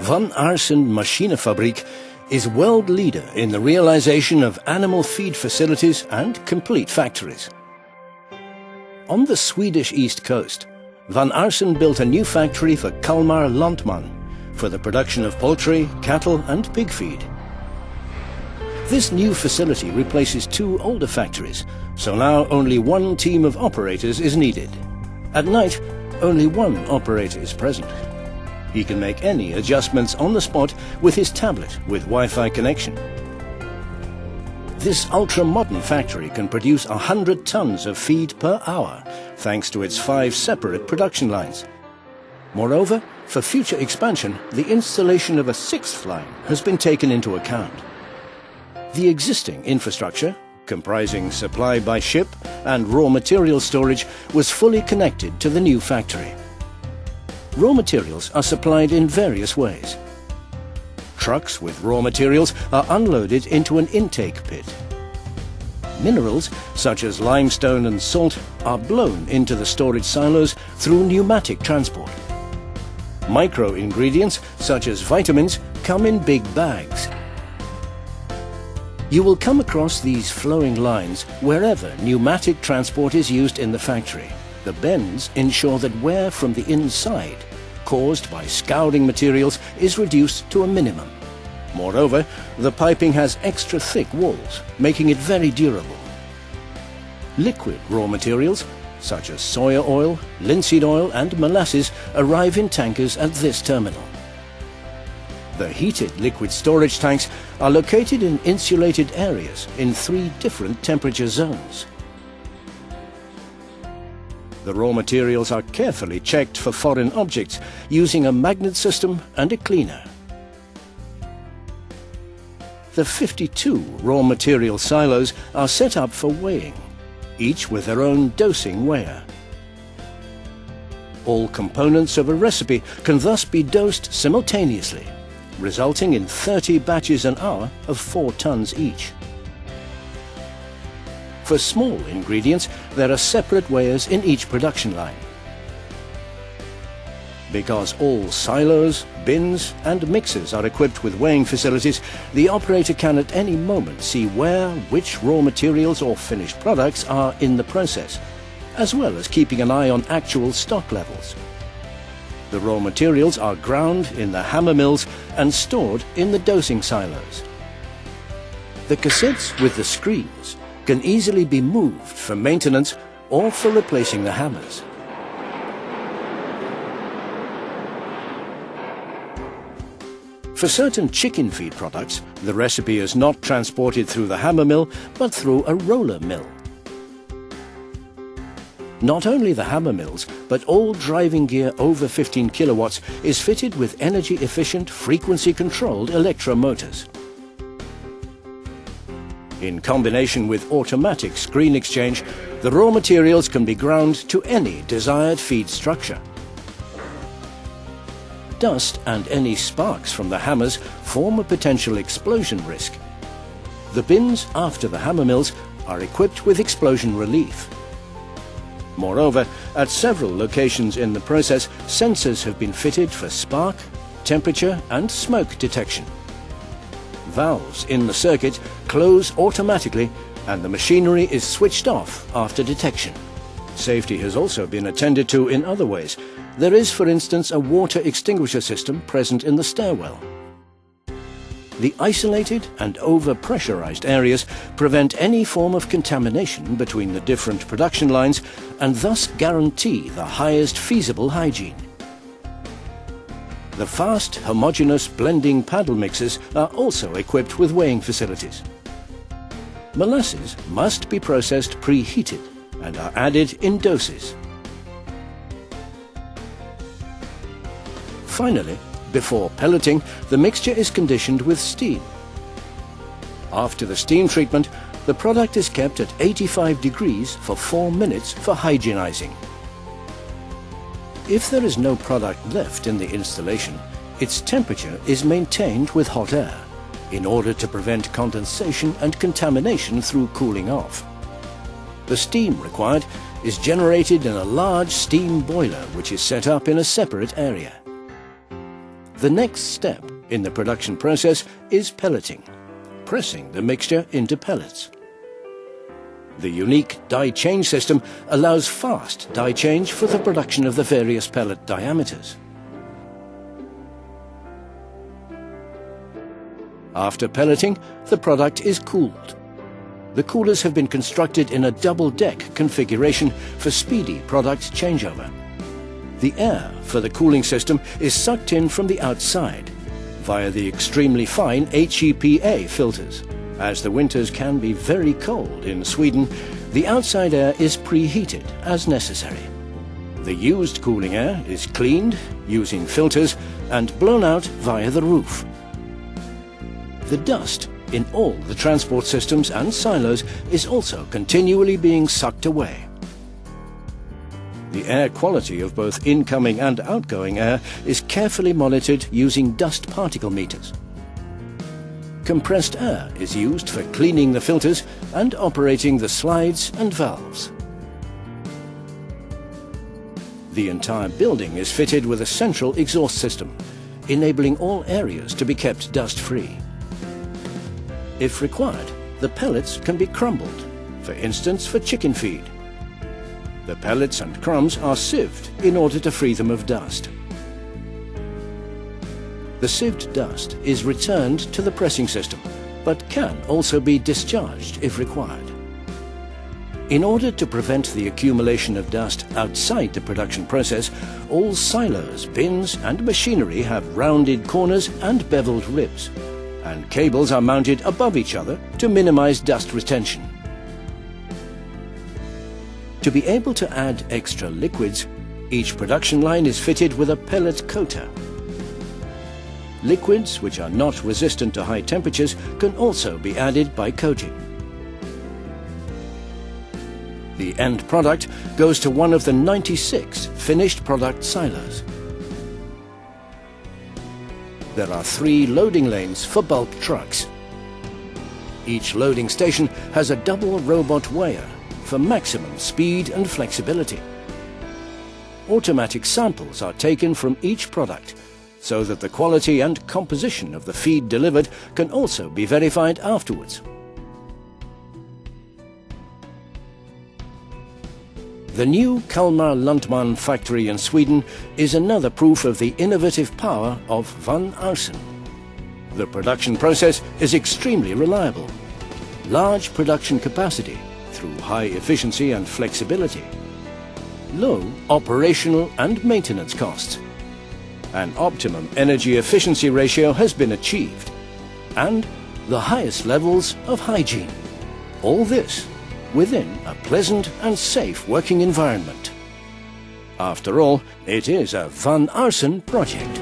Van Aarsen Machinefabriek is world leader in the realization of animal feed facilities and complete factories. On the Swedish east coast, Van Aarsen built a new factory for Kalmar Lantman for the production of poultry, cattle and pig feed. This new facility replaces two older factories, so now only one team of operators is needed. At night, only one operator is present. He can make any adjustments on the spot with his tablet with Wi-Fi connection. This ultra-modern factory can produce 100 tons of feed per hour, thanks to its 5 separate production lines. Moreover, for future expansion, the installation of a 6th line has been taken into account. The existing infrastructure, comprising supply by ship and raw material storage, was fully connected to the new factory. Raw materials are supplied in various ways. Trucks with raw materials are unloaded into an intake pit. Minerals, such as limestone and salt, are blown into the storage silos through pneumatic transport. Micro-ingredients, such as vitamins, come in big bags. You will come across these flowing lines wherever pneumatic transport is used in the factory. The bends ensure that wear from the inside, caused by scouring materials, is reduced to a minimum. Moreover, the piping has extra thick walls, making it very durable. Liquid raw materials, such as soya oil, linseed oil and molasses, arrive in tankers at this terminal. The heated liquid storage tanks are located in insulated areas in 3 different temperature zones. The raw materials are carefully checked for foreign objects using a magnet system and a cleaner. The 52 raw material silos are set up for weighing, each with their own dosing weigher. All components of a recipe can thus be dosed simultaneously, resulting in 30 batches an hour of 4 tons each. For small ingredients, there are separate weighers in each production line. Because all silos, bins and mixers are equipped with weighing facilities, the operator can at any moment see which raw materials or finished products are in the process, as well as keeping an eye on actual stock levels. The raw materials are ground in the hammer mills and stored in the dosing silos. The cassettes with the screens can easily be moved for maintenance or for replacing the hammers. For certain chicken feed products, the recipe is not transported through the hammer mill, but through a roller mill. Not only the hammer mills, but all driving gear over 15 kilowatts is fitted with energy-efficient, frequency-controlled electromotors. In combination with automatic screen exchange, the raw materials can be ground to any desired feed structure. Dust and any sparks from the hammers form a potential explosion risk. The bins after the hammer mills are equipped with explosion relief. Moreover, at several locations in the process, sensors have been fitted for spark, temperature and smoke detection. Valves in the circuit close automatically and the machinery is switched off after detection. Safety has also been attended to in other ways. There is, for instance, a water extinguisher system present in the stairwell. The isolated and over-pressurized areas prevent any form of contamination between the different production lines and thus guarantee the highest feasible hygiene. The fast, homogeneous blending paddle mixers are also equipped with weighing facilities. Molasses must be processed preheated and are added in doses. Finally, before pelleting, the mixture is conditioned with steam. After the steam treatment, the product is kept at 85 degrees for 4 minutes for hygienizing. If there is no product left in the installation, its temperature is maintained with hot air in order to prevent condensation and contamination through cooling off. The steam required is generated in a large steam boiler which is set up in a separate area. The next step in the production process is pelleting, pressing the mixture into pellets. The unique die change system allows fast die change for the production of the various pellet diameters. After pelleting, the product is cooled. The coolers have been constructed in a double-deck configuration for speedy product changeover. The air for the cooling system is sucked in from the outside via the extremely fine HEPA filters. As the winters can be very cold in Sweden, the outside air is preheated as necessary. The used cooling air is cleaned using filters and blown out via the roof. The dust in all the transport systems and silos is also continually being sucked away. The air quality of both incoming and outgoing air is carefully monitored using dust particle meters. Compressed air is used for cleaning the filters and operating the slides and valves. The entire building is fitted with a central exhaust system, enabling all areas to be kept dust-free. If required, the pellets can be crumbled, for instance for chicken feed. The pellets and crumbs are sieved in order to free them of dust. The sieved dust is returned to the pressing system, but can also be discharged if required. In order to prevent the accumulation of dust outside the production process, all silos, bins and machinery have rounded corners and beveled ribs, and cables are mounted above each other to minimize dust retention. To be able to add extra liquids, each production line is fitted with a pellet coater. Liquids which are not resistant to high temperatures can also be added by coating. The end product goes to one of the 96 finished product silos. There are 3 loading lanes for bulk trucks. Each loading station has a double robot weigher for maximum speed and flexibility. Automatic samples are taken from each product so that the quality and composition of the feed delivered can also be verified afterwards. The new Kalmar Lantman factory in Sweden is another proof of the innovative power of Van Arsen. The production process is extremely reliable. Large production capacity through high efficiency and flexibility. Low operational and maintenance costs. An optimum energy efficiency ratio has been achieved. And the highest levels of hygiene. All this within a pleasant and safe working environment. After all, it is a Van Arsen project.